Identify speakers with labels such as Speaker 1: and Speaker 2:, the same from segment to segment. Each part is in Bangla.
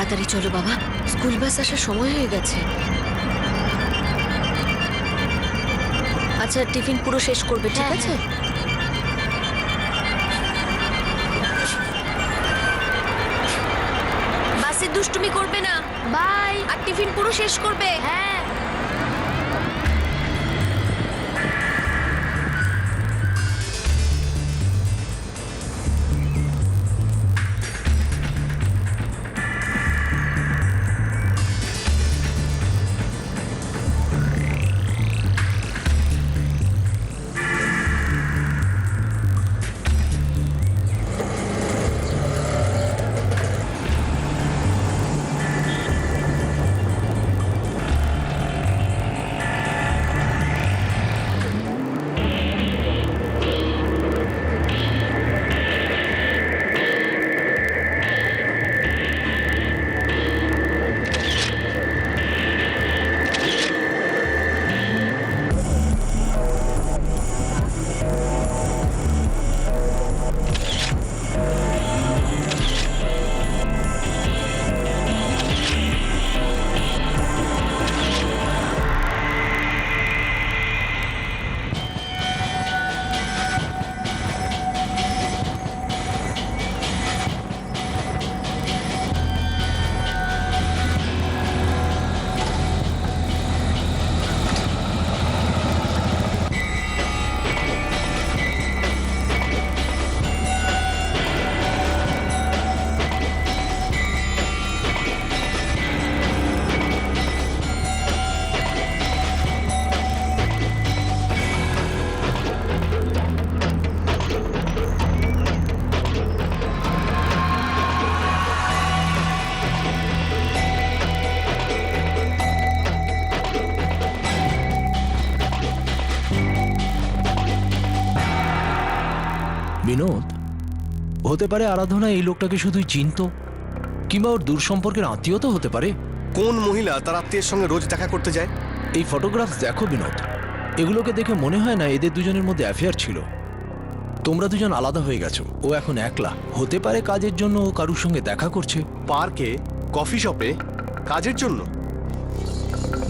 Speaker 1: তাড়াতাড়ি চলো বাবা, স্কুল বাস আসার সময় হয়ে গেছে। আচ্ছা, টিফিন পুরো শেষ করবে, ঠিক আছে? বাসে দুষ্টুমি করবে না, বাই। আর টিফিন পুরো শেষ করবে। হ্যাঁ।
Speaker 2: বিনোদ, হতে পারে আরাধনা এই লোকটাকে শুধুই চিনতো, কিংবা ওর দূর সম্পর্কের আত্মীয় তো হতে পারে।
Speaker 3: কোন মহিলা তার আত্মীয়ের সঙ্গে রোজ দেখা করতে যায়?
Speaker 2: এই ফটোগ্রাফস দেখো বিনোদ, এগুলোকে দেখে মনে হয় না এদের দুজনের মধ্যে অ্যাফেয়ার ছিল। তোমরা দুজন আলাদা হয়ে গেছো, ও এখন একলা। হতে পারে কাজের জন্য ও কারুর সঙ্গে দেখা করছে।
Speaker 3: পার্কে, কফি শপে, কাজের জন্য।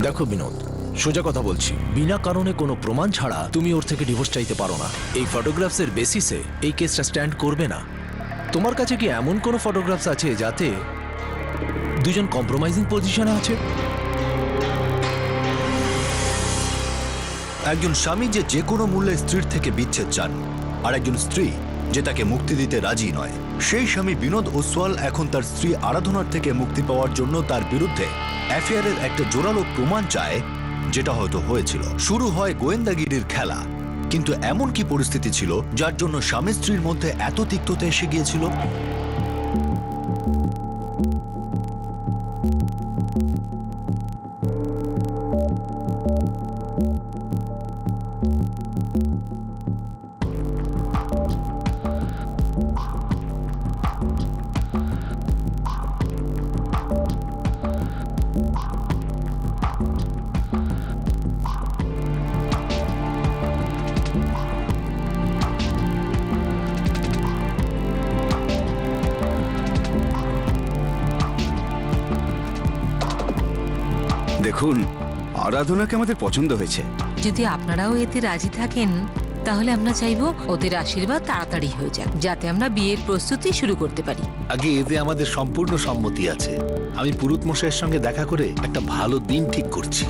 Speaker 2: দেখো বিনোদ, সোজা কথা বলছি, বিনা কারণে কোনো প্রমাণ ছাড়া তুমি ওর থেকে ডিভোর্স চাইতে পারো না। এই ফটোগ্রাফসের বেসিসে এই কেসটা স্ট্যান্ড করবে না। তোমার কাছে কি এমন কোনো ফটোগ্রাফস আছে যাতে দুজন কম্প্রোমাইজিং পজিশনে আছে?
Speaker 4: একজন স্বামী যে কোনো মূল্যে স্ত্রীর থেকে বিচ্ছেদ চান, আর একজন স্ত্রী যে তাকে মুক্তি দিতে রাজি নয়। সেই স্বামী বিনোদ ওসওয়াল এখন তার স্ত্রী আরাধনার থেকে মুক্তি পাওয়ার জন্য তার বিরুদ্ধে অ্যাফেয়ারের একটা জোরালো প্রমাণ চায়, যেটা হয়তো হয়েছিল। শুরু হয় গোয়েন্দাগিরির খেলা, কিন্তু এমন কি পরিস্থিতি ছিল যার জন্য স্বামী স্ত্রীর মধ্যে এত তিক্ততা এসে গিয়েছিল?
Speaker 5: দেখুন, আরাধনাকে আমাদের পছন্দ হয়েছে।
Speaker 6: যদি আপনারাও এতে রাজি থাকেন তাহলে আমরা চাইবো ওদের আশীর্বাদ তাড়াতাড়ি হয়ে যাক, যাতে আমরা বিয়ের প্রস্তুতি শুরু করতে পারি।
Speaker 4: আগে এতে আমাদের সম্পূর্ণ সম্মতি আছে। আমি পুরোহিত মশাইয়ের সঙ্গে দেখা করে একটা ভালো দিন ঠিক করছি।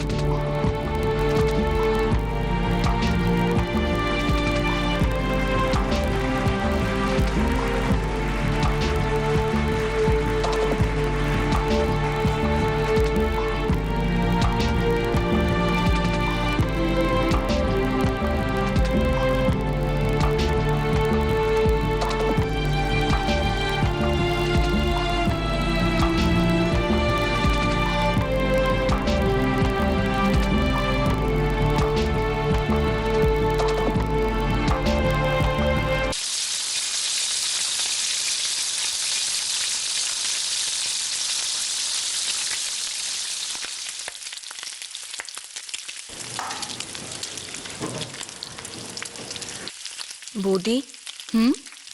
Speaker 1: বৌদি,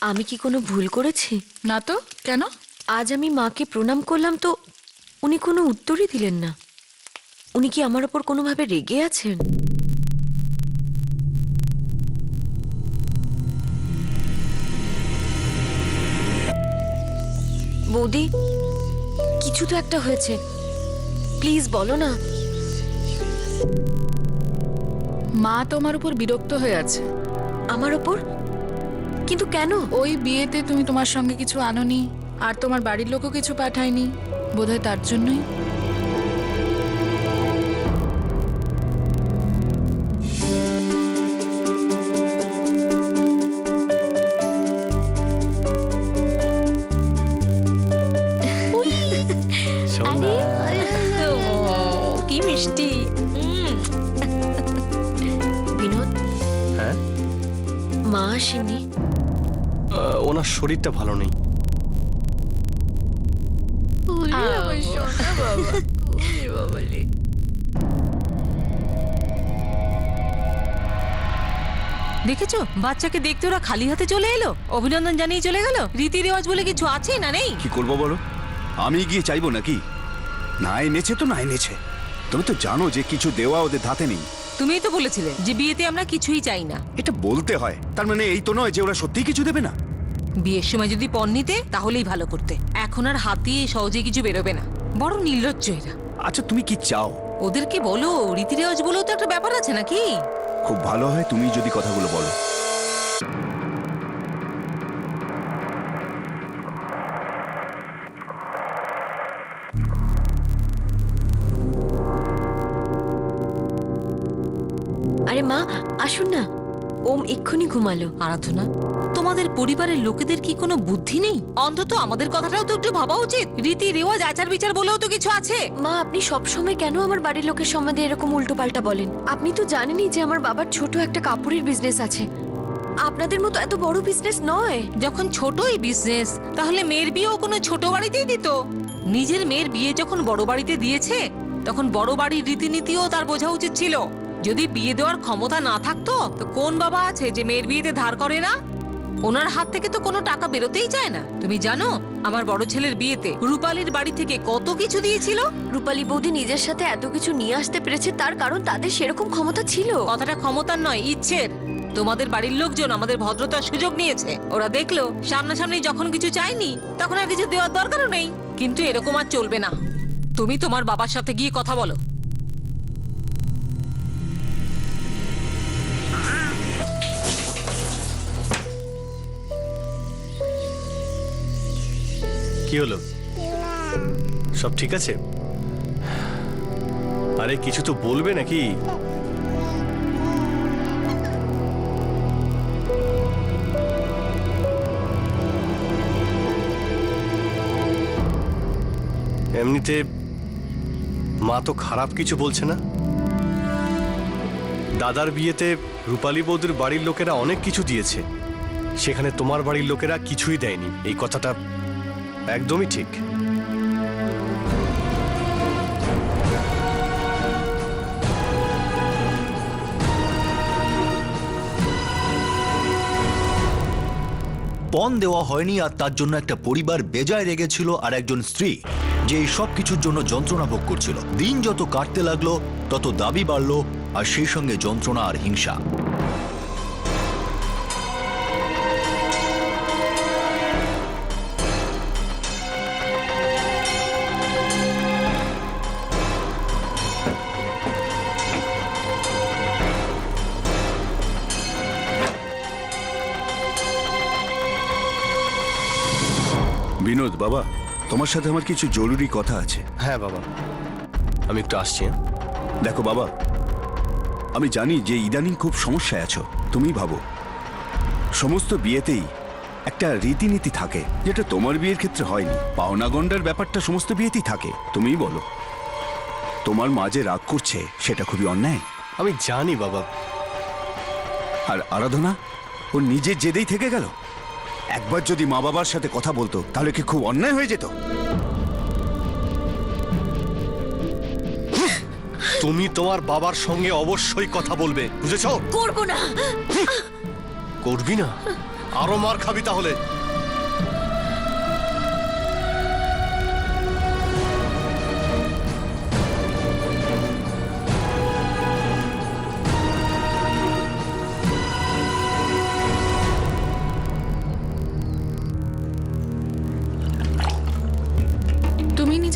Speaker 1: আমি কি কোনো ভুল করেছি?
Speaker 6: না তো, কেন?
Speaker 1: আজ আমি মাকে প্রণাম করলাম তো
Speaker 7: উনি কোনো উত্তরই দিলেন না। উনি কি আমার ওপর কোনোভাবে রেগে আছেন? বৌদি, কিছু তো একটা হয়েছে, প্লিজ বলো না।
Speaker 8: মা তোমার উপর বিরক্ত হয়ে আছে।
Speaker 7: আমার ওপর? কিন্তু কেন?
Speaker 8: ওই বিয়েতে তুমি তোমার সঙ্গে কিছু আনোনি, আর তোমার বাড়ির লোকও কিছু পাঠায়নি, বোধহয় তার জন্যই।
Speaker 7: কি মিষ্টি। বিনোদ,
Speaker 3: হ্যাঁ,
Speaker 7: মা আসেনি?
Speaker 3: ওনার শরীরটা ভালো নেই।
Speaker 6: দেখেছো বাচ্চাকে দেখতে ওরা খালি হাতে চলে এলো, অভিনন্দন জানিয়ে চলে গেল। রীতি রেওয়াজ বলে কিছু আছে না নেই?
Speaker 5: কি করবো বলো, আমি গিয়ে চাইবো নাকি? না এনেছে তো না এনেছে, তুমি তো জানো যে কিছু দেওয়া ওদের ধাতে নেই।
Speaker 6: তুমিই তো বলেছিলে যে বিয়েতে আমরা কিছুই চাই না।
Speaker 5: এটা বলতে হয়, তার মানে এই তো নয় যে ওরা সত্যিই কিছু দেবে না।
Speaker 6: বিয়ের সময় যদি পণ নিতে তাহলেই ভালো করতে, এখন আর হাত দিয়ে সহজে কিছু বেরোবে না। বড় নির্লজ্জ এরা।
Speaker 5: আচ্ছা তুমি কি চাও?
Speaker 6: ওদেরকে বলো, রীতি রেওয়াজ বলেও তো একটা ব্যাপার আছে নাকি?
Speaker 5: খুব ভালো হয় তুমি যদি কথাগুলো বলো।
Speaker 7: আরে মা, আসুন না। ওম এক্ষুনি ঘুমালো।
Speaker 6: আরাধনা, তোমাদের পরিবারের লোকেদের কি কোনো বুদ্ধি নেই? অন্তত আমাদের কথাটাও তো একটু ভাবা উচিত। রীতি রেওয়াজ আচার বিচার বলেও তো কিছু আছে।
Speaker 7: মা, আপনি সবসময় কেন আমার বাড়ির লোকের সম্বন্ধে এরকম উল্টোপাল্টা বলেন? আপনি তো জানেনই যে আমার বাবার ছোট একটা কাপড়ের বিজনেস আছে। আপনাদের মতো এত বড় বিজনেস নয়।
Speaker 6: যখন ছোটই বিজনেস, তাহলে মেয়ের বিয়েও কোনো ছোট বাড়িতেই দিত। নিজের মেয়ের বিয়ে যখন বড় বাড়িতে দিয়েছে, তখন বড় বাড়ির রীতিনীতিও তার বোঝা উচিত ছিল। যদি বিয়ে দেওয়ার ক্ষমতা না থাকতো, তো কোন বাবা আছে যে মেয়ের বিয়েতে ধার করে না? ওনার হাত থেকে তো কোনো টাকা বেরোতেই চায় না। তুমি জানো আমার বড় ছেলের বিয়েতে রূপালীর বাড়ি থেকে কত কিছু দিয়েছিল?
Speaker 7: রূপালী বৌদি নিজের সাথে এত কিছু নিয়ে আসতে পেরেছে তার কারণ তাদের সেরকম ক্ষমতা ছিল।
Speaker 6: কথাটা ক্ষমতার নয়, ইচ্ছের। তোমাদের বাড়ির লোকজন আমাদের ভদ্রতার সুযোগ নিয়েছে। ওরা দেখলো সামনাসামনি যখন কিছু চাইনি, তখন আর কিছু দেওয়ার দরকারও নেই। কিন্তু এরকম আর চলবে না। তুমি তোমার বাবার সাথে গিয়ে কথা বলো।
Speaker 3: কি হলো? সব ঠিক আছে? আরে কিছু তো বলবে নাকি? এমনিতে মা তো খারাপ কিছু বলছে না। দাদার বিয়েতে রূপালী বৌদির বাড়ির লোকেরা অনেক কিছু দিয়েছে, সেখানে তোমার বাড়ির লোকেরা কিছুই দেয়নি। এই কথাটা একদমই ঠিক।
Speaker 4: পণ দেওয়া হয়নি আর তার জন্য একটা পরিবার বেজায় রেগেছিল, আর একজন স্ত্রী যে এই সব কিছুর জন্য যন্ত্রণা ভোগ করছিল। দিন যত কাটতে লাগলো তত দাবি বাড়লো, আর সেই সঙ্গে যন্ত্রণা আর হিংসা।
Speaker 5: বিনোদ বাবা, তোমার সাথে আমার কিছু জরুরি কথা আছে।
Speaker 3: হ্যাঁ বাবা, আমি একটু আসছি। হ্যাঁ?
Speaker 5: দেখো বাবা, আমি জানি যে ইদানিং খুব সমস্যায় আছো। তুমি ভাবো সমস্ত বিয়েতেই একটা রীতিনীতি থাকে, যেটা তোমার বিয়ের ক্ষেত্রে হয়নি। পাওনা গন্ডার ব্যাপারটা সমস্ত বিয়েতেই থাকে। তুমিই বলো, তোমার মা যে রাগ করছে সেটা খুবই অন্যায়।
Speaker 3: আমি জানি বাবা।
Speaker 5: আর আরাধনা, ও নিজের জেদেই থেকে গেল। একবার যদি মা বাবার সাথে কথা বলতো তাহলে কি খুব অন্যায় হয়ে যেত?
Speaker 3: তুমি তোমার বাবার সঙ্গে অবশ্যই কথা বলবে, বুঝেছো?
Speaker 7: করবো না।
Speaker 3: করবি না? আরো মার খাবি তাহলে।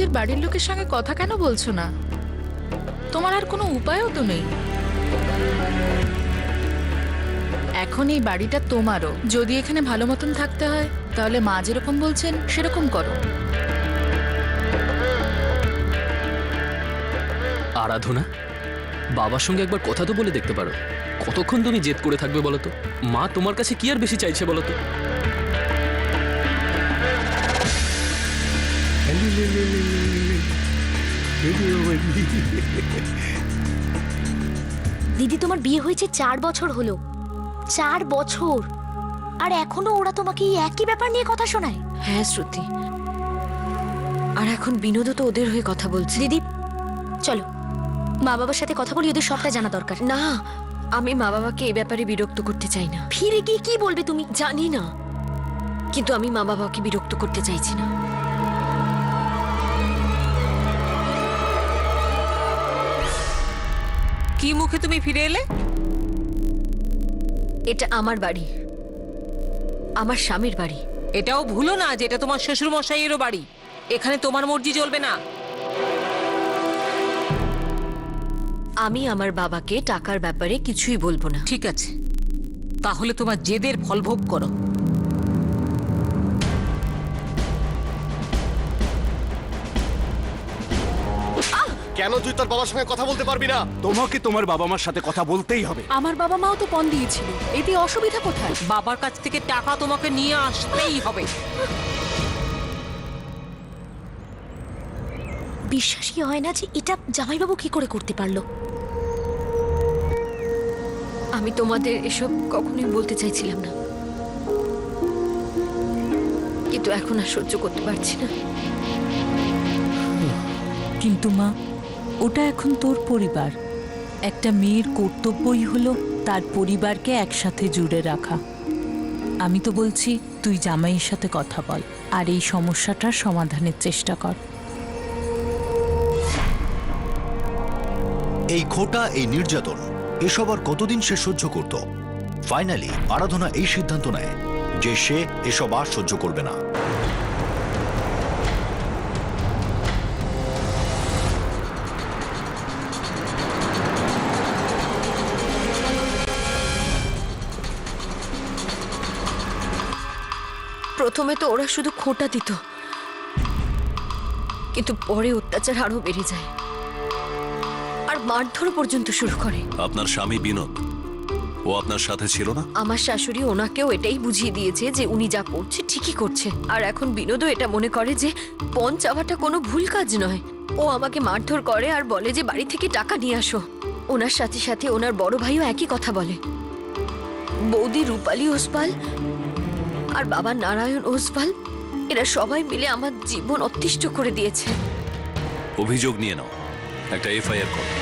Speaker 8: নিজের বাড়ির লোকের সঙ্গে কথা কেন বলছো না? তোমার আর কোনো উপায়ও তো নেই। এখন এই বাড়িটা তোমারও। যদি এখানে ভালো মতন থাকতে হয় তাহলে মা যেরকম বলছেন সেরকম করো।
Speaker 9: আরাধনা, বাবার সঙ্গে একবার কথা তো বলে দেখতে পারো। কতক্ষণ তুমি জেদ করে থাকবে বলো তো? মা তোমার কাছে কি আর বেশি চাইছে বলো তো?
Speaker 1: দিদি, তোমার বিয়ে হয়েছে 4 বছর হলো। 4 বছর, আর এখনো ওরা তোমাকে এই একই ব্যাপার নিয়ে কথা শোনায়?
Speaker 7: হ্যাঁ শ্রুতি, আর এখন বিনোদও তো ওদের হয়ে কথা বলছে।
Speaker 1: দিদি চলো, মা বাবার সাথে কথা বলি, ওদের সবটা জানা দরকার।
Speaker 7: না, আমি মা বাবাকে এই ব্যাপারে বিরক্ত করতে চাই না।
Speaker 1: ফিরে গিয়ে কি বলবে তুমি?
Speaker 7: জানি না, কিন্তু আমি মা বাবাকে বিরক্ত করতে চাইছি না।
Speaker 6: কি মুখে তুমি ফিরে এলে?
Speaker 7: এটা আমার বাড়ি, আমার স্বামীর বাড়ি।
Speaker 6: এটাও ভুলো না যে এটা তোমার শ্বশুর মশাইয়েরও বাড়ি। এখানে তোমার মর্জি চলবে না।
Speaker 7: আমি আমার বাবাকে টাকার ব্যাপারে কিছুই বলবো না।
Speaker 6: ঠিক আছে, তাহলে তোমার জেদের ফল ভোগ করো।
Speaker 3: কেন তুই তোর বাবার সঙ্গে কথা বলতে পারবি না?
Speaker 5: তোমাকে তোমার বাবা মার সাথে কথা বলতেই হবে।
Speaker 8: আমার বাবা মাও তো পণ দিয়েছিল, এতে অসুবিধা কোথায়?
Speaker 6: বাবার কাছ থেকে টাকা তোমাকে নিয়ে আসতেই হবে।
Speaker 1: বিশ্বাসই হয় না যে এটা জামাইবাবু কি করে করতে পারলো।
Speaker 7: আমি তোমাদের এসব কখনোই বলতে চাইছিলাম না, কিন্তু এখন আর সহ্য করতে পারছি না।
Speaker 10: কিন্তু মা, ওটা এখন তোর পরিবার। একটা মেয়ের কর্তব্যই হলো তার পরিবারকে একসাথে জুড়ে রাখা। আমি তো বলছি তুই জামাইয়ের সাথে কথা বল আর এই সমস্যাটার সমাধানের চেষ্টা কর।
Speaker 4: এই খোটা, এই নির্যাতন, এসব আর কতদিন সে সহ্য করত? ফাইনালি আরাধনা এই সিদ্ধান্ত নেয় যে সে এসব আর সহ্য করবে না।
Speaker 7: প্রথমে তো ওরা শুধু খোঁটা দিত, কিন্তু পরে অত্যাচার আরো বেড়ে যায় আর মারধর পর্যন্ত শুরু করে।
Speaker 11: আপনার স্বামী বিনোদ, ও আপনার সাথে ছিল না?
Speaker 7: আমার শাশুড়ি ওনাকেও এটাই বুঝিয়ে দিয়েছে যে উনি যা করছে ঠিকই করছে, আর এখন বিনোদও এটা মনে করে যে পণ চাওয়াটা কোনো ভুল কাজ নয়। ও আমাকে মারধর করে আর বলে যে বাড়ি থেকে টাকা নিয়ে আসো। ওনার সাথে সাথে ওনার বড় ভাইও একই কথা বলে। বৌদি রূপালী ওসপাল আর বাবা নারায়ণ ওসপাল, এরা সবাই মিলে আমার জীবন অতিষ্ঠ করে দিয়েছে।
Speaker 11: অভিযোগ নিয়ে নাও, একটা এফআইআর করো।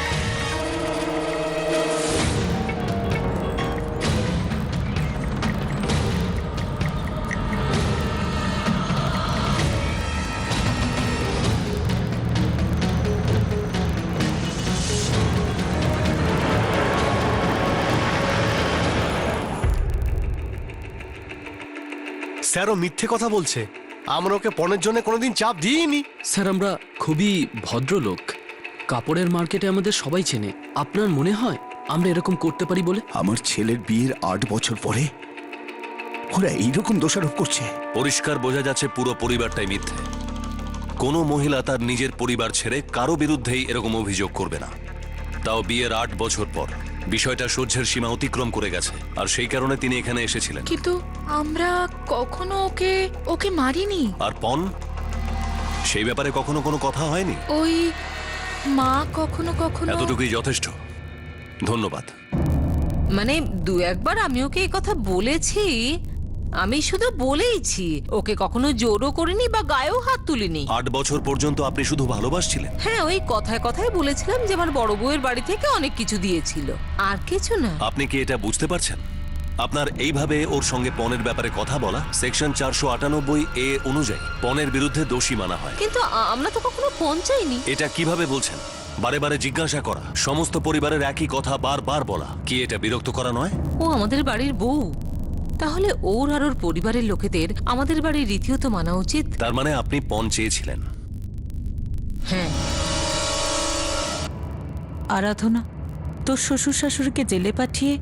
Speaker 3: স্যারও মিথ্যে কথা বলছে। আমরা ওকে পণের জন্য কোনোদিন চাপ দিইনি।
Speaker 9: স্যার, আমরা খুবই ভদ্রলোক। কাপড়ের মার্কেটে আমাদের সবাই চেনে। আপনার মনে হয় আমরা এরকম করতে পারি বলে?
Speaker 5: আমার ছেলের বিয়ের 8 বছর পরে ওরা এইরকম দোষারোপ করছে।
Speaker 11: পরিষ্কার বোঝা যাচ্ছে পুরো পরিবারটাই মিথ্যে। কোনো মহিলা তার নিজের পরিবার ছেড়ে কারো বিরুদ্ধেই এরকম অভিযোগ করবে না, তাও বিয়ের 8 বছর পর। বিষয়টা সহ্যের সীমা অতিক্রম করে গেছে, আর সেই কারণে তিনি এখানে এসেছিলেন।
Speaker 8: কিন্তু আমরা কখনো ওকে মারিনি।
Speaker 11: আর পণ, সেই ব্যাপারে কখনো কোনো কথা হয়নি?
Speaker 8: ওই মা কখনো কখনো।
Speaker 11: এতটুকুই যথেষ্ট, ধন্যবাদ।
Speaker 6: মানে 2-1 আমি ওকে এই কথা বলেছি, আমি শুধু বলেইছি, ওকে কখনো জোরও করিনি বা গায়েও হাত তুলিনি।
Speaker 11: 8 বছর পর্যন্ত আপনি শুধু ভালোবাসছিলেন?
Speaker 6: হ্যাঁ, ওই কথায় কথায় বলেছিলাম যে আমার বড় বউয়ের বাড়ি থেকে অনেক কিছু দিয়েছিল, আর কিছু না।
Speaker 11: আপনি কি এটা বুঝতে পারছেন? আপনার এইভাবে ওর সঙ্গে পণের ব্যাপারে কথা বলা সেকশন 498A অনুযায়ী পণের বিরুদ্ধে দোষী মানা হয়।
Speaker 6: কিন্তু আমরা তো কখনো ফোন চাইনি।
Speaker 11: এটা কিভাবে বলছেন? বারে বারে জিজ্ঞাসা করা, সমস্ত পরিবারের একই কথা বারবার বলা, কি এটা বিরক্ত করা নয়?
Speaker 6: ও আমাদের বাড়ির বউ, তাহলে ওর আর ওর পরিবারের লোকেদের আমাদের বাড়ির রীতিও তো মানা উচিত।
Speaker 11: তার মানে আপনি পণ চেয়েছিলেন?
Speaker 6: হ্যাঁ,
Speaker 10: আরাধনা, তোর শ্বশুর শাশুড়িকে জেলে পাঠিয়ে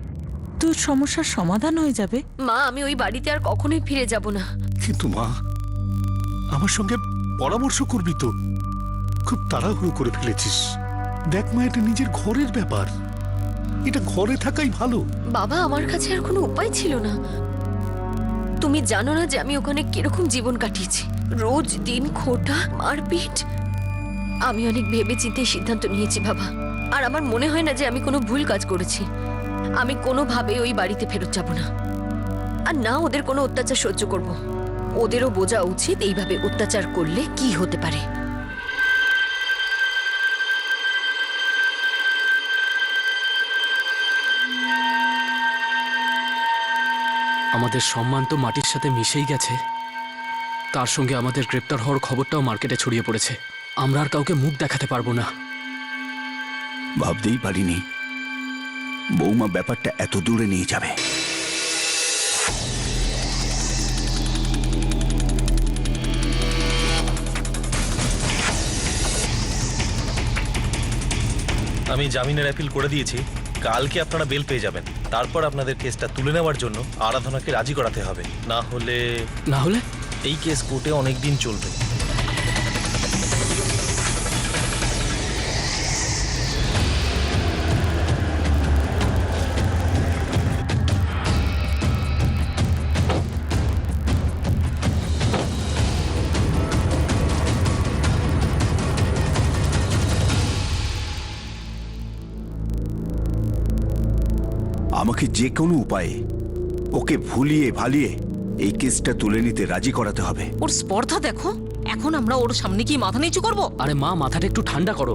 Speaker 10: তোর সমস্যার সমাধান হয়ে যাবে।
Speaker 7: মা, আমি ওই বাড়িতে আর কখনোই ফিরে যাব না।
Speaker 12: কিন্তু মা, আমার সঙ্গে পরামর্শ করবি তো? খুব তাড়াহুড়ো করে ফেলেছিস। দেখ মা, এটা নিজের ঘরের ব্যাপার, এটা ঘরে থাকাই ভালো।
Speaker 7: বাবা, আমার কাছে আর কোনো উপায় ছিল না। তুমি জানো না যে আমি ওখানে কিরকম জীবন কাটিয়েছি, রোজ দিন খোটা, মারপিট। আমি অনেক ভেবে চিন্তে সিদ্ধান্ত নিয়েছি বাবা, আর আমার মনে হয় না যে আমি কোনো ভুল কাজ করেছি। আমি কোনোভাবে ওই বাড়িতে ফেরত যাব না, আর না ওদের কোনো অত্যাচার সহ্য করব। ওদেরও বোঝা উচিত এইভাবে অত্যাচার করলে কি হতে পারে।
Speaker 9: আমাদের সম্মান তো মাটির সাথে মিশেই গেছে, তার সঙ্গে আমাদের গ্রেপ্তার হওয়ার খবরটাও মার্কেটে ছড়িয়ে পড়েছে। আমরা আর কাউকে মুখ দেখাতে পারবো না।
Speaker 5: ভাবতেই পারিনি বৌমা ব্যাপারটা এত দূরে নিয়ে যাবে।
Speaker 13: আমি জামিনের অ্যাপিল করে দিয়েছি, কালকে আপনারা বেল পেয়ে যাবেন। তারপর আপনাদের কেসটা তুলে নেওয়ার জন্য আরাধনাকে রাজি করাতে হবে, না হলে এই কেস কোর্টে অনেক দিন চলবে।
Speaker 5: আমাকে যে কোনো উপায়ে ওকে ভুলিয়ে ভালিয়ে এই কেসটা তুলে নিতে রাজি করাতে হবে।
Speaker 6: ওর স্পর্ধা দেখো, এখন আমরা ওর সামনে কি মাথা নিচু করবো?
Speaker 9: আরে মা, মাথাটা একটু ঠান্ডা করো।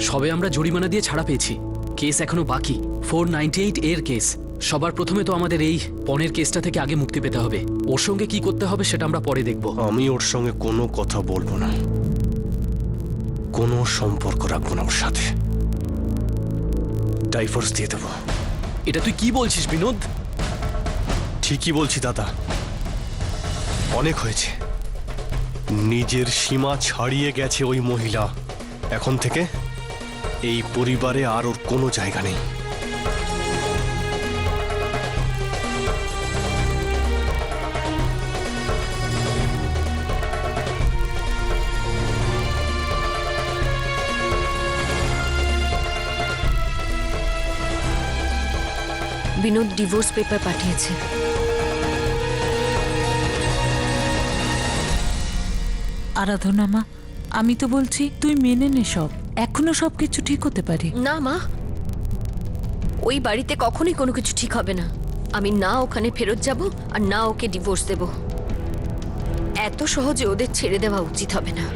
Speaker 9: সবে আমরা জরিমানা দিয়ে ছাড়া পেয়েছি, কেস এখনো বাকি। 498 এর কেস। সবার প্রথমে তো আমাদের এই পনের কেসটা থেকে আগে মুক্তি পেতে হবে। ওর সঙ্গে কি করতে হবে সেটা আমরা পরে দেখব।
Speaker 3: আমি ওর সঙ্গে কোনো কথা বলবো না, কোনো সম্পর্ক রাখবো না ওর সাথে। ডাইভোর্স দিয়ে দেবো।
Speaker 9: এটা তুই কি বলছিস বিনোদ?
Speaker 3: ঠিকই বলছি দাদা, অনেক হয়েছে। নিজের সীমা ছাড়িয়ে গেছে ওই মহিলা। এখন থেকে এই পরিবারে আর ওর কোনো জায়গা নেই।
Speaker 7: বিনোদ ডিভোর্স পেপার পাঠিয়েছে।
Speaker 10: আরাধনা মা, আমি তো বলছি তুই মেনে নে সব, এখনো সবকিছু ঠিক হতে পারে।
Speaker 7: না মা, ওই বাড়িতে কখনোই কোনো কিছু ঠিক হবে না। আমি না ওখানে ফেরত যাব, আর না ওকে ডিভোর্স দেব। এত সহজে ওদের ছেড়ে দেওয়া উচিত হবে না।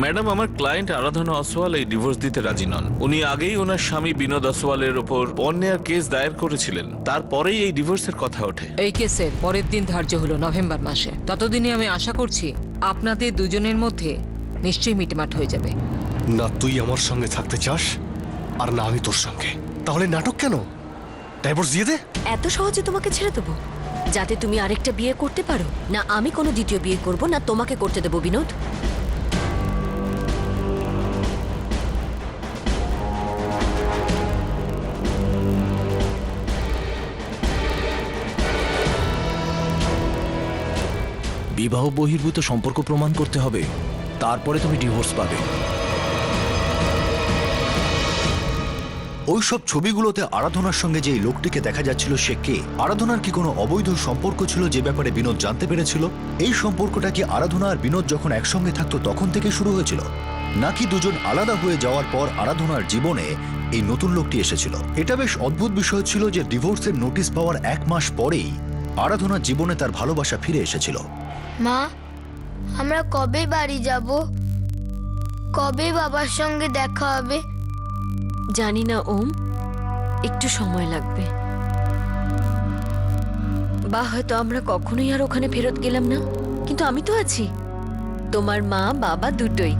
Speaker 14: ম্যাডাম, আমার ক্লায়েন্ট আরাধনা অসওয়াল এই ডিভোর্স দিতে রাজি নন। উনি আগেই ওনার স্বামী বিনোদ অসওয়ালের ওপর পণ নেওয়ার কেস দায়ের করেছিলেন, তারপরেই এই ডিভোর্সের কথা ওঠে।
Speaker 6: এই কেসের পরের দিন ধার্য হলো নভেম্বর মাসে। ততদিনে আমি আশা করছি আপনাদের দুজনের মধ্যে নিশ্চয়ই মিটমাট হয়ে যাবে।
Speaker 3: না তুই আমার সঙ্গে থাকতে চাস, আর না আমি তোর সঙ্গে। তাহলে নাটক কেন? ডাইভোর্স দিয়ে দে।
Speaker 7: এত সহজে তোমাকে ছেড়ে দেবো যাতে তুমি আরেকটা বিয়ে করতে পারো? না আমি কোনো দ্বিতীয় বিয়ে করব, না তোমাকে করতে দেবো বিনোদ।
Speaker 2: বিবাহ বহির্ভূত সম্পর্ক প্রমাণ করতে হবে, তারপরে তুমি ডিভোর্স পাবে।
Speaker 4: ওইসব ছবিগুলোতে আরাধনার সঙ্গে যে লোকটিকে দেখা যাচ্ছিল সে কে? আরাধনার কি কোনো অবৈধ সম্পর্ক ছিল যে ব্যাপারে বিনোদ জানতে পেরেছিল? এই সম্পর্কটা কি আরাধনা আর বিনোদ যখন একসঙ্গে থাকতো তখন থেকে শুরু হয়েছিল, নাকি দুজন আলাদা হয়ে যাওয়ার পর আরাধনার জীবনে এই নতুন লোকটি এসেছিল? এটা বেশ অদ্ভুত বিষয় ছিল যে ডিভোর্সের নোটিশ পাওয়ার 1 মাস পরেই আরাধনার জীবনে তার ভালোবাসা ফিরে এসেছিল।
Speaker 15: মা, আমরা কবে বাড়ি যাব? কবে বাবার সঙ্গে দেখা হবে?
Speaker 7: জানি না ওম, একটু সময় লাগবে। বা হয়তো আমরা কখনোই আর ওখানে ফেরত গেলাম না, কিন্তু আমি তো আছি, তোমার মা বাবা দুটোই।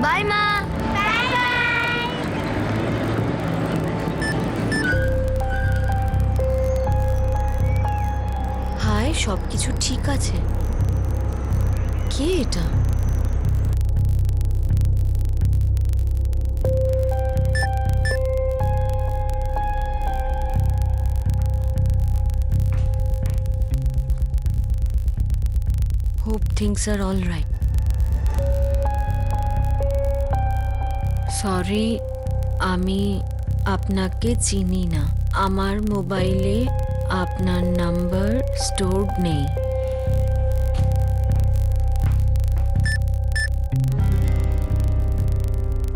Speaker 15: বাই মা।
Speaker 7: হায়, সবকিছু ঠিক আছে। কে এটা? Hope things are all right. Sorry, আমি আপনাকে চিনি না। আমার মোবাইলে আপনার নাম্বার স্টোরড নেই।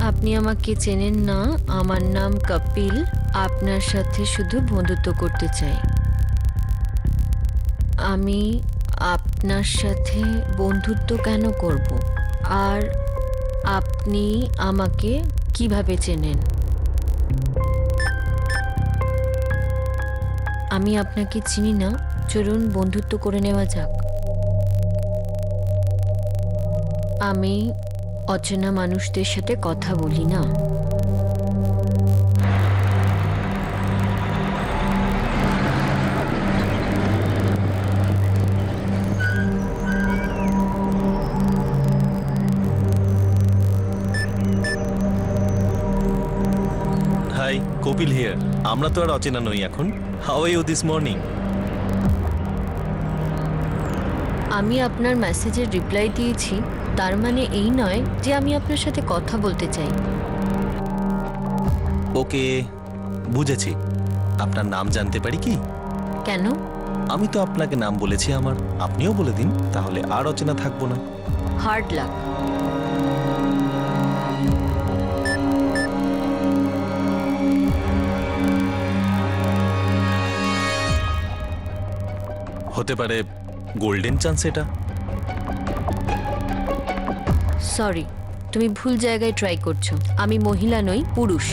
Speaker 7: আপনি আমাকে চেনেন না। আমার নাম কপিল। আপনার সাথে শুধু বন্ধুত্ব করতে চাই। আমি আপনার সাথে বন্ধুত্ব কেন করব? আর আপনি আমাকে কিভাবে চেনেন? আমি আপনাকে চিনি না। চলুন বন্ধুত্ব করে নেওয়া যাক। আমি অচেনা মানুষদের সাথে কথা বলি না।
Speaker 13: Hi, Kapil here. আমরা তো আর অচেনা নই এখন। How are you this morning?
Speaker 7: আমি আপনার মেসেজের রিপ্লাই দিয়েছি, তার মানে এই নয় যে আমি আপনার সাথে কথা বলতে চাই।
Speaker 13: ওকে, বুঝেছি। আপনার নাম জানতে পারি কি?
Speaker 7: কেন?
Speaker 13: আমি তো আপনাকে নাম বলেছি আমার, আপনিও বলে দিন, তাহলে আর অচেনা থাকবো না।
Speaker 7: হার্ড লাক।
Speaker 13: হতে পারে গোল্ডেন চান্স এটা।
Speaker 7: সরি, তুমি ভুল জায়গায় ট্রাই করছো। আমি মহিলা নই, পুরুষ।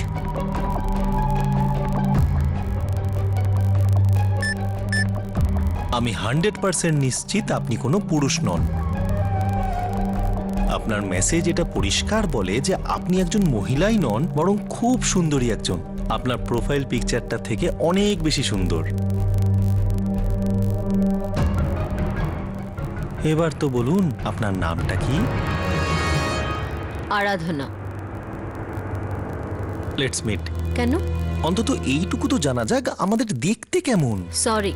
Speaker 13: আমি 100% নিশ্চিত আপনি কোনো পুরুষ নন। আপনার মেসেজ এটা পরিষ্কার বলে যে আপনি একজন মহিলাই নন, বরং খুব সুন্দরী একজন। আপনার প্রোফাইল পিকচারটা থেকে অনেক বেশি সুন্দর। এবার তো বলুন, আপনার নামটা কি?
Speaker 7: আরাধনা।
Speaker 13: Let's meet.
Speaker 7: কেন?
Speaker 13: অন্তত এইটুকু তো জানা যাক আমাদের দেখতে কেমন।
Speaker 7: Sorry,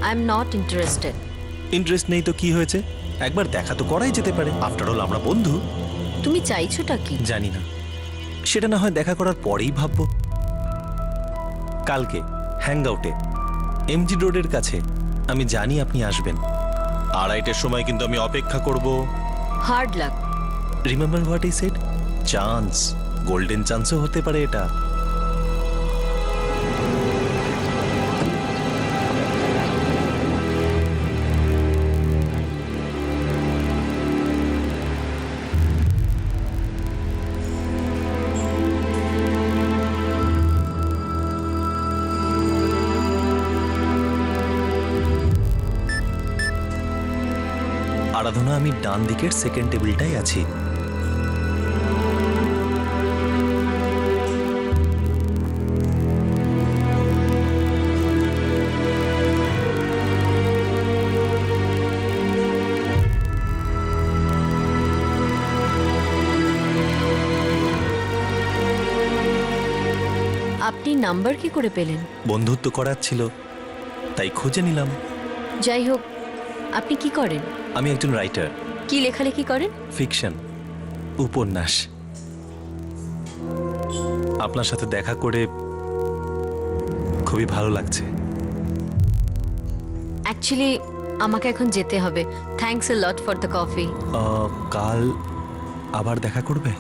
Speaker 7: I am not interested.
Speaker 13: Interest নেই তো কি হয়েছে? একবার দেখা তো করাই যেতে পারে। আফটার অল আমরা বন্ধু।
Speaker 7: তুমি চাইছোটা কি?
Speaker 13: জানি না, সেটা না হয় দেখা করার পরেই ভাববো। কালকে হ্যাংআউটে এমজি রোডের কাছে। আমি জানি আপনি আসবেন। 2:30টার সময় কিন্তু আমি অপেক্ষা করব।
Speaker 7: Hard luck.
Speaker 13: Remember what I said? Chance, golden চান্সও হতে পারে এটা। আরাধনা, আমি ডান দিকের সেকেন্ড টেবিলটাই আছি।
Speaker 7: আপনি নাম্বার কি করে পেলেন?
Speaker 13: বন্ধুত্ব করার ছিল, তাই খুঁজে নিলাম।
Speaker 7: যাই হোক, আপনি কি করেন?
Speaker 13: আমি একজন রাইটার।
Speaker 7: কি লেখালেখি করেন?
Speaker 13: ফিকশন, উপন্যাস। আপনার সাথে দেখা করে খুবই ভালো লাগছে।
Speaker 7: অ্যাকচুয়ালি আমাকে এখন যেতে হবে। Thanks a lot for the coffee.
Speaker 13: কাল আবার দেখা করবে?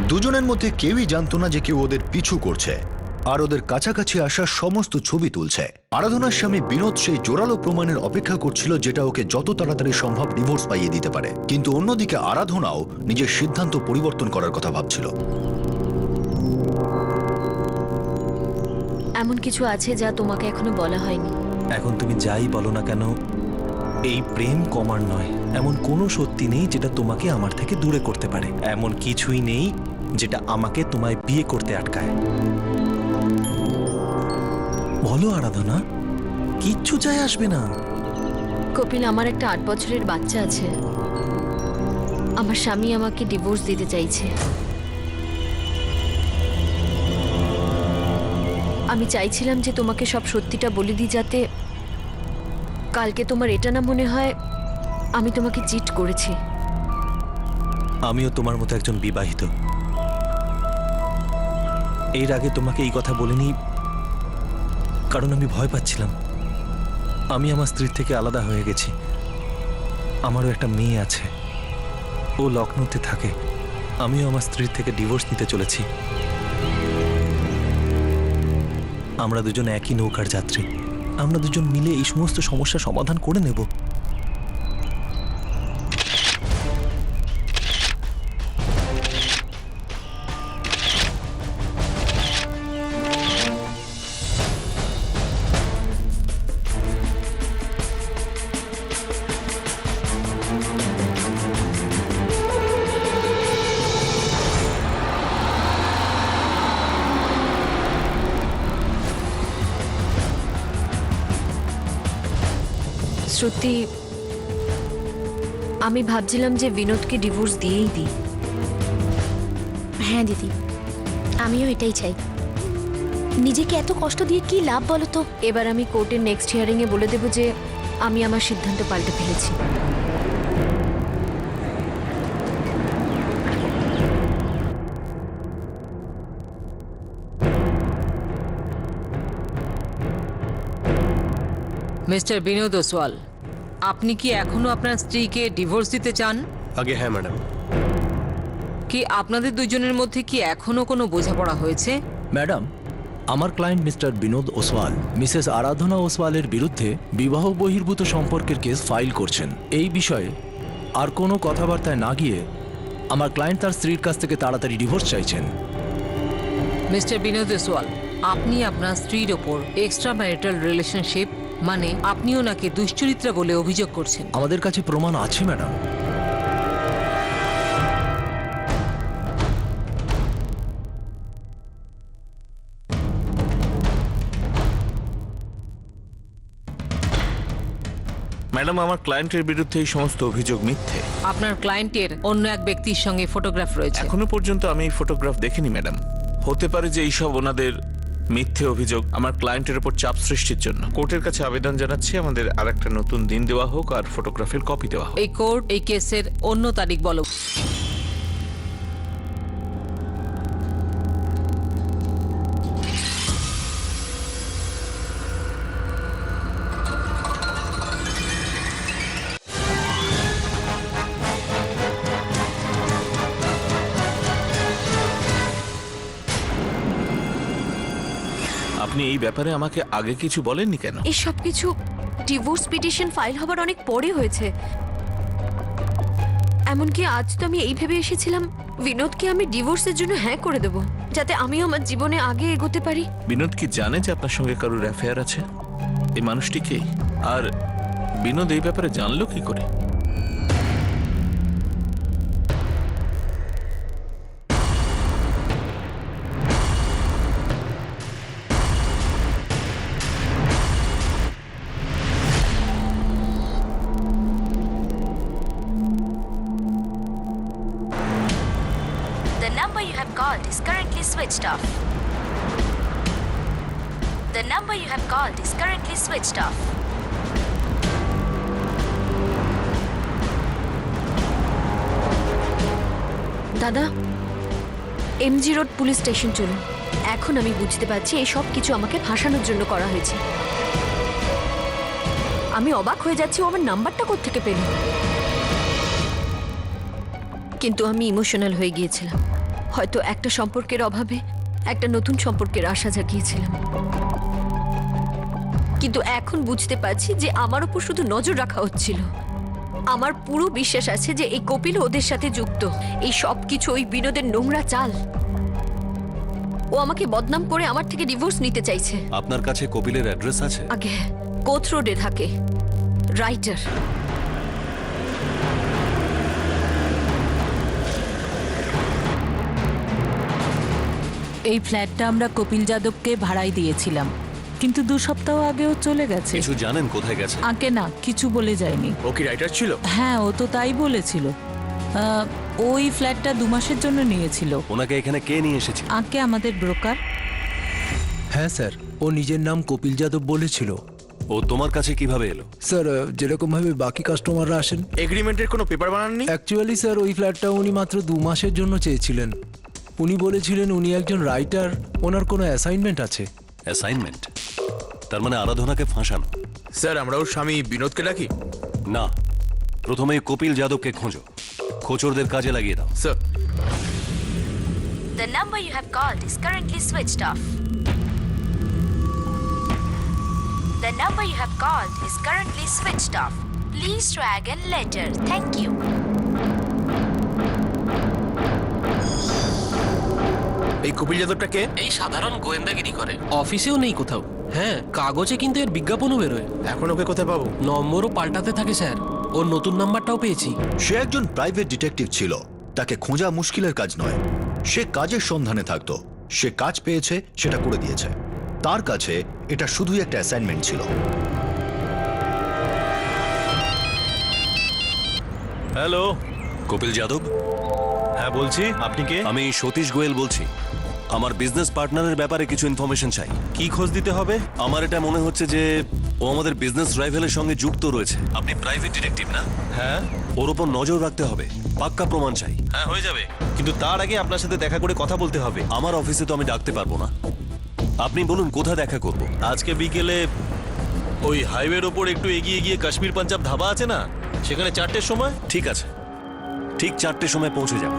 Speaker 4: দুজনের মধ্যে কেউই জানতো না যে কেউ ওদের পিছু করছে আর ওদের কাছাকাছি আসা সমস্ত ছবি তুলছে। আরাধনার স্বামী বিনোদ সেই জোরালো প্রমাণের অপেক্ষা করছিল যেটা ওকে যত তাড়াতাড়ি সম্ভব ডিভোর্স পাইয়ে দিতে পারে, কিন্তু অন্যদিকে আরাধনাও নিজের সিদ্ধান্ত পরিবর্তন করার কথা ভাবছিল।
Speaker 7: এমন কিছু আছে যা তোমাকে এখনো বলা হয়নি।
Speaker 13: এখন তুমি যাই বলো না কেন, এই প্রেম কমার নয়। এমন কোনো সত্যি নেই যেটা তোমাকে আমার থেকে দূরে করতে পারে। এমন কিছুই নেই যেটা আমাকে তোমায় বিয়ে করতে আটকায়। বলো আরাধনা, কিচ্ছু যায় আসবে না।
Speaker 7: কপিল, আমার একটা 8 বছরের বাচ্চা আছে। আমার স্বামী আমাকে ডিভোর্স দিতে চাইছে। আমি চাইছিলাম যে তোমাকে সব সত্যিটা বলে দিই, যাতে কালকে তোমার এটা না মনে হয় আমি তোমাকে চিট করেছি।
Speaker 13: আমিও তোমার মতো একজন বিবাহিত। এর আগে তোমাকে এই কথা বলিনি কারণ আমি ভয় পাচ্ছিলাম। আমি আমার স্ত্রীর থেকে আলাদা হয়ে গেছি। আমারও একটা মেয়ে আছে, ও লখনৌতে থাকে। আমিও আমার স্ত্রীর থেকে ডিভোর্স নিতে চলেছি। আমরা দুজন একই নৌকার যাত্রী। আমরা দুজন মিলে এই সমস্ত সমস্যার সমাধান করে নেব।
Speaker 7: শ্রুতি, আমি ভাবছিলাম যে বিনোদকে ডিভোর্স দিয়েই দিই।
Speaker 1: হ্যাঁ দিদি, আমিও এটাই চাই। নিজেকে এত কষ্ট দিয়ে কি লাভ বলো তো?
Speaker 7: এবার আমি কোর্টের নেক্সট হিয়ারিং এ বলে দেব যে আমি আমার সিদ্ধান্ত পাল্টে ফেলেছি।
Speaker 6: মিস্টার বিনোদ ওসওয়াল, আপনি কি এখনো আপনার স্ত্রীকে ডিভোর্স দিতে চান?
Speaker 3: আগে হ্যাঁ ম্যাডাম।
Speaker 6: কি আপনাদের দুজনের মধ্যে কি এখনো কোনো বোঝাপড়া হয়েছে?
Speaker 2: ম্যাডাম, আমার client mister Binod Oswal mrs Aradhana ওসওয়ালের বিরুদ্ধে বিবাহ বহির্ভূত সম্পর্কের কেস ফাইল করছেন। এই বিষয়ে আর কোনো কথাবার্তায় না গিয়ে আমার ক্লায়েন্ট তার স্ত্রীর কাছ থেকে তাড়াতাড়ি ডিভোর্স চাইছেন।
Speaker 6: মিস্টার বিনোদ ওসওয়াল, আপনি আপনার স্ত্রীর ওপর এক্সট্রা ম্যারিটাল রিলেশনশিপ মানে আপনি ওনাকে দুশ্চরিত্রা বলে অভিযোগ করছেন।
Speaker 2: আমাদের কাছে প্রমাণ আছে ম্যাডাম।
Speaker 14: ম্যাডাম, আমার ক্লায়েন্টের বিরুদ্ধে এই সমস্ত অভিযোগ মিথ্যে।
Speaker 6: আপনার ক্লায়েন্টের অন্য এক ব্যক্তির সঙ্গে ফটোগ্রাফ রয়েছে।
Speaker 14: এখনো পর্যন্ত আমি এই ফটোগ্রাফ দেখিনি ম্যাডাম। হতে পারে যে এইসব ওনাদের মিথ্যে অভিযোগ আমার ক্লায়েন্টের উপর চাপ সৃষ্টির জন্য। কোর্টের কাছে আবেদন জানাচ্ছি আমাদের আরেকটা নতুন দিন দেওয়া হোক আর ফটোগ্রাফের কপি দেওয়া হোক।
Speaker 6: এই কোর্ট এই কেসের অন্য তারিখ বলো।
Speaker 14: আপনি এই ব্যাপারে আমাকে আগে কিছু বলেননি কেন?
Speaker 7: এই সব কিছু ডিভোর্স পিটিশন ফাইল হবার অনেক পরে হয়েছে। এমনকি আজ তো আমি এই ভেবে এসেছিলাম বিনোদকে আমি ডিভোর্সের জন্য হ্যাঁ করে দেব, যাতে আমি আমার জীবনে আগে এগোতে পারি।
Speaker 14: বিনোদ কি জানে যে আপনার সঙ্গে কারোর অ্যাফেয়ার আছে? এই মানুষটি কে? আর বিনোদ এই ব্যাপারে জানলো কি করে?
Speaker 1: The number you have called is currently switched off. The number you have called is currently switched off.
Speaker 7: দাদা, এমজি রোড পুলিশ স্টেশন চলুন। এখন আমি বুঝতে পারছি এই সব কিছু আমাকে ফাঁসানোর জন্য করা হয়েছে। আমি অবাক হয়ে যাচ্ছি ও আমার নাম্বারটা কোত্থেকে পেল। কিন্তু আমি ইমোশনাল হয়ে গিয়েছিলাম। হয়তো একটা সম্পর্কের অভাবে একটা নতুন সম্পর্কের আশা জাগিয়েছিলাম, কিন্তু এখন বুঝতে পারছি যে আমার উপর শুধু নজর রাখা হচ্ছিল। আমার পুরো বিশ্বাস আছে যে এই কপিল ওদের সাথে যুক্ত। এই সব কিছু ওই বিনোদের নোংরা চাল। ও আমাকে বদনাম করে আমার থেকে ডিভোর্স নিতে চাইছে।
Speaker 11: আপনার কাছে কপিলের অ্যাড্রেস আছে?
Speaker 7: আগে কোথ রোডে থাকে, রাইটার।
Speaker 10: এই ফ্ল্যাটটা আমরা কপিল যাদবকে ভাড়াই দিয়েছিলাম, কিন্তু 2 সপ্তাহ আগেও চলে গেছে।
Speaker 11: কিছু জানেন কোথায় গেছে?
Speaker 10: আগে না, কিছু বলে যায়নি।
Speaker 14: ও কি রাইটার ছিল?
Speaker 10: হ্যাঁ, ও তো তাই বলেছিল। ওই ফ্ল্যাটটা 2 মাসের জন্য নিয়েছিল।
Speaker 11: ওনাকে এখানে কে নিয়ে এসেছে?
Speaker 10: আগে আমাদের ব্রোকার।
Speaker 2: হ্যাঁ স্যার, ও নিজের নাম কপিল যাদব বলেছিল।
Speaker 11: ও তোমার কাছে কিভাবে এলো?
Speaker 2: স্যার, যেরকম ভাবে বাকি কাস্টমাররা আসেন।
Speaker 14: এগ্রিমেন্টের কোনো পেপার বানাননি?
Speaker 2: অ্যাকচুয়ালি স্যার, ওই ফ্ল্যাটটা উনি মাত্র 2 মাসের জন্য চেয়েছিলেন। উনি বলেছিলেন উনি একজন রাইটার, ওনার কোনো অ্যাসাইনমেন্ট আছে।
Speaker 11: অ্যাসাইনমেন্ট? তার মানে আরাধনাকে ফাঁসানো?
Speaker 14: স্যার, আমরা ওর স্বামী বিনোদকে ডাকি?
Speaker 11: না, প্রথমে কপিল যাদবকে খোঁজো, খোঁচরদের কাজে লাগিয়ে দাও।
Speaker 14: Sir,
Speaker 1: The number you have called is currently switched off. The number you have called is currently switched off. Please try again later. Thank you.
Speaker 14: এই কপিল যাদবটা কে?
Speaker 9: এই সাধারণ গোয়েন্দাগিরি করে, অফিসেও নেই কোথাও। হ্যাঁ, কাগজে কিন্তু এর বিজ্ঞাপনও বেরোয়।
Speaker 14: এখন ওকে কোথায় পাবো?
Speaker 9: নম্বরও পাল্টাতে থাকে স্যার, ওর নতুন নাম্বারটাও পেয়েছি।
Speaker 4: সে একজন প্রাইভেট ডিটেকটিভ ছিল, তাকে খোঁজা মুশকিলের কাজ নয়। সে কাজের সন্ধানে থাকতো, সে কাজ পেয়েছে, সেটা করে দিয়েছে। তার কাছে এটা শুধুই একটা অ্যাসাইনমেন্ট ছিল।
Speaker 11: হ্যালো, কপিল যাদব?
Speaker 13: হ্যাঁ বলছি, আপনি কে?
Speaker 11: আমি সতীশ গোয়েল বলছি। আমার বিজনেস পার্টনারের ব্যাপারে কিছু ইনফরমেশন চাই।
Speaker 13: কি খোঁজ দিতে হবে?
Speaker 11: আমার এটা মনে হচ্ছে যে ও আমাদের বিজনেস রাইভেলের সঙ্গে যুক্ত রয়েছে। আপনি প্রাইভেট ডিটেকটিভ না?
Speaker 13: হ্যাঁ।
Speaker 11: ওর উপর নজর রাখতে হবে, পাক্কা প্রমাণ চাই।
Speaker 13: হ্যাঁ, হয়ে যাবে, কিন্তু তার আগে আপনার সাথে দেখা করে কথা বলতে হবে।
Speaker 11: আমার অফিসে তো আমি ডাকতে পারবো না। আপনি বলুন কোথায় দেখা করব?
Speaker 13: আজকে বিকেলে ওই হাইওয়ের ওপর একটু এগিয়ে গিয়ে কাশ্মীর পাঞ্জাব ধাবা আছে না, সেখানে 4টের সময়।
Speaker 11: ঠিক আছে, ঠিক 4টের সময় পৌঁছে যাব।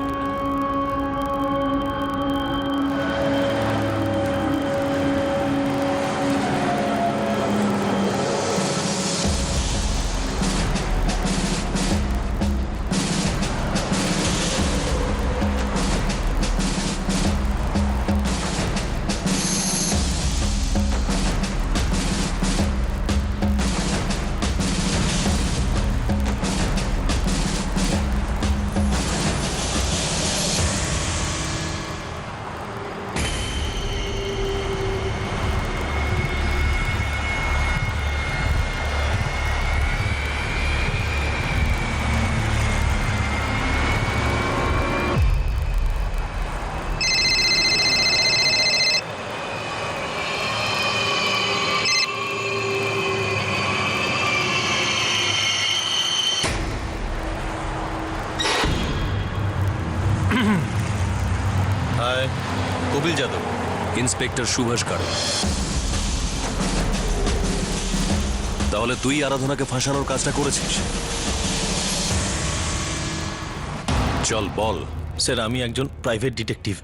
Speaker 13: হাই, কপিল যাদব।
Speaker 11: ইন্সপেক্টর সুভাষ কারো। তাহলে তুই আরাধনাকে ফাঁসানোর কাজটা করেছিস? চল বল।
Speaker 13: স্যার, আমি একজন প্রাইভেট ডিটেকটিভ।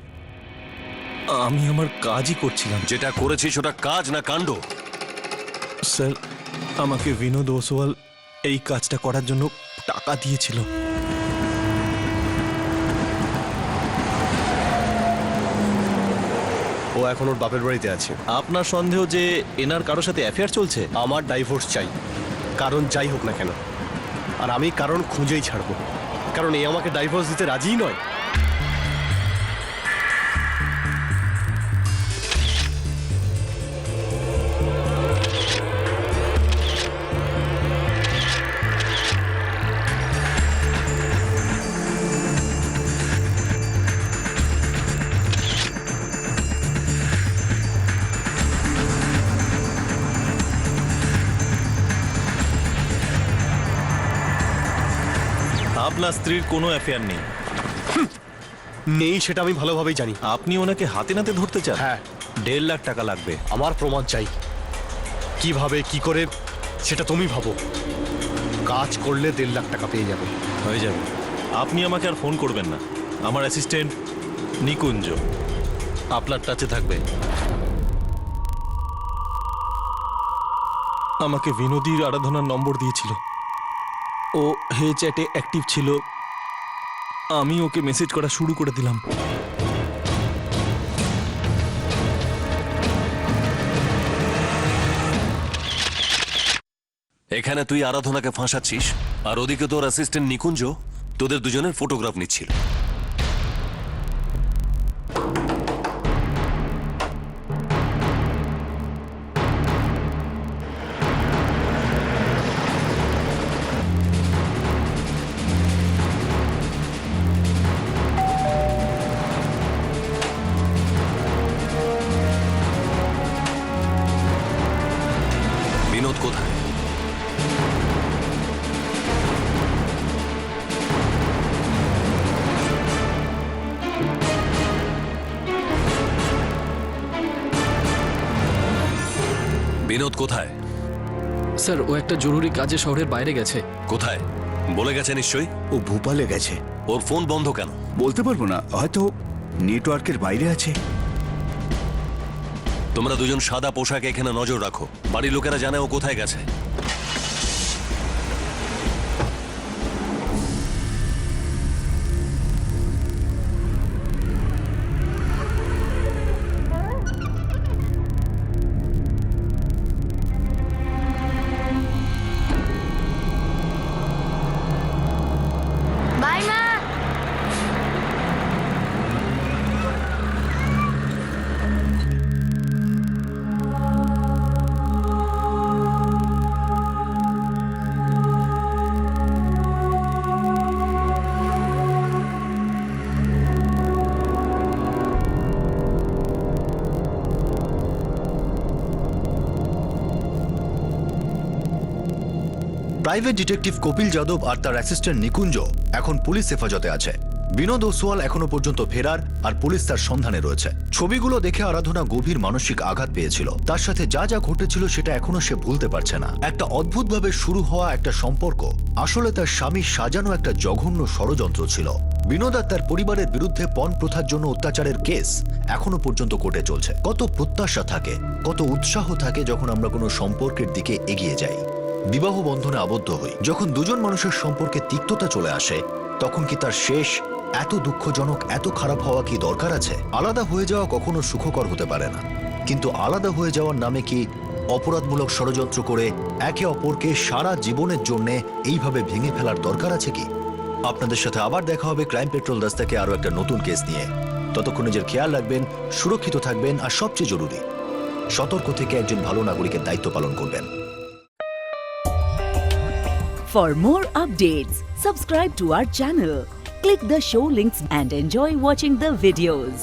Speaker 13: আমি আমার কাজই করছিলাম।
Speaker 11: যেটা করেছিস ওটা কাজ না কাণ্ড?
Speaker 13: স্যার, আমাকে বিনোদ ওসওয়াল এই কাজটা করার জন্য টাকা দিয়েছিল। ও এখন ওর বাপের বাড়িতে আছে। আপনার সন্দেহ যে এনার কারোর সাথে অ্যাফেয়ার চলছে? আমার ডাইভোর্স চাই, কারণ যাই হোক না কেন। আর আমি কারণ খুঁজেই ছাড়বো, কারণ এ আমাকে ডাইভোর্স দিতে রাজিই নয়। আপনার স্ত্রীর কোনো অ্যাফেয়ার নেই। নেই সেটা আমি ভালোভাবেই জানি। আপনি ওনাকে হাতে নাতে ধরতে চান? হ্যাঁ। 1.5 লাখ টাকা লাগবে। আমার প্রমাণ চাই। কিভাবে, কি করে, সেটা তুমি ভাবো। কাজ করলে 1.5 লাখ টাকা পেয়ে যাবে। হয়ে যাবে। আপনি আমাকে আর ফোন করবেন না। আমার অ্যাসিস্ট্যান্ট নিকুঞ্জ আপনার টাচে থাকবে। আমাকে বিনোদীর আরাধনার নম্বর দিয়েছিল। ও হে চ্যাটে অ্যাক্টিভ ছিল, আমি ওকে মেসেজ করা শুরু করে দিলাম।
Speaker 11: এখানে তুই আরাধনাকে ফাঁসাচ্ছিস, আর ওদিকে তোর অ্যাসিস্ট্যান্ট নিকুঞ্জ তোদের দুজনের ফটোগ্রাফ নিচ্ছিল। বিনোদ কোথায়? বিনোদ কোথায়?
Speaker 9: স্যার ও একটা জরুরি কাজে শহরের বাইরে গেছে।
Speaker 11: কোথায় বলে গেছে নিশ্চয়ই?
Speaker 5: ও ভোপালে গেছে।
Speaker 11: ওর ফোন বন্ধ কেন?
Speaker 5: বলতে পারবো না, হয়তো নেটওয়ার্কের বাইরে আছে।
Speaker 11: তোমরা দুজন সাদা পোশাকে এখানে নজর রাখো, বাড়ির লোকেরা জানে ও কোথায় গেছে।
Speaker 15: বাই মা।
Speaker 4: প্রাইভেট ডিটেকটিভ কপিল যাদব আর তার অ্যাসিস্ট্যান্ট নিকুঞ্জ এখন পুলিশ হেফাজতে আছে। বিনোদ ওসওয়াল এখনো পর্যন্ত ফেরার, আর পুলিশ তার সন্ধানে রয়েছে। ছবিগুলো দেখে আরাধনা গভীর মানসিক আঘাত পেয়েছিল। তার সাথে যা যা ঘটেছিল সেটা এখনো সে ভুলতে পারছে না। একটা অদ্ভুতভাবে শুরু হওয়া একটা সম্পর্ক আসলে তার স্বামীর সাজানো একটা জঘন্য ষড়যন্ত্র ছিল। বিনোদ আর তার পরিবারের বিরুদ্ধে পণ প্রথার জন্য অত্যাচারের কেস এখনো পর্যন্ত কোর্টে চলছে। কত প্রত্যাশা থাকে, কত উৎসাহ থাকে যখন আমরা কোনো সম্পর্কের দিকে এগিয়ে যাই, বিবাহ বন্ধনে আবদ্ধ হই। যখন দুজন মানুষের সম্পর্কে তিক্ততা চলে আসে, তখন কি তার শেষ এত দুঃখজনক, এত খারাপ হওয়া কি দরকার আছে? আলাদা হয়ে যাওয়া কখনো সুখকর হতে পারে না, কিন্তু আলাদা হয়ে যাওয়ার নামে কি অপরাধমূলক ষড়যন্ত্র করে একে অপরকে সারা জীবনের জন্য এইভাবে ভেঙে ফেলার দরকার আছে কি? আপনাদের সাথে আবার দেখা হবে ক্রাইম পেট্রোল রাস্তাকে আরো একটা নতুন কেস নিয়ে। ততক্ষণ নিজের খেয়াল রাখবেন, সুরক্ষিত থাকবেন, আর সবচেয়ে জরুরি সতর্ক থেকে একজন ভালো নাগরিকের দায়িত্ব পালন করবেন।
Speaker 16: For more updates, subscribe to our channel, click the show links and enjoy watching the videos.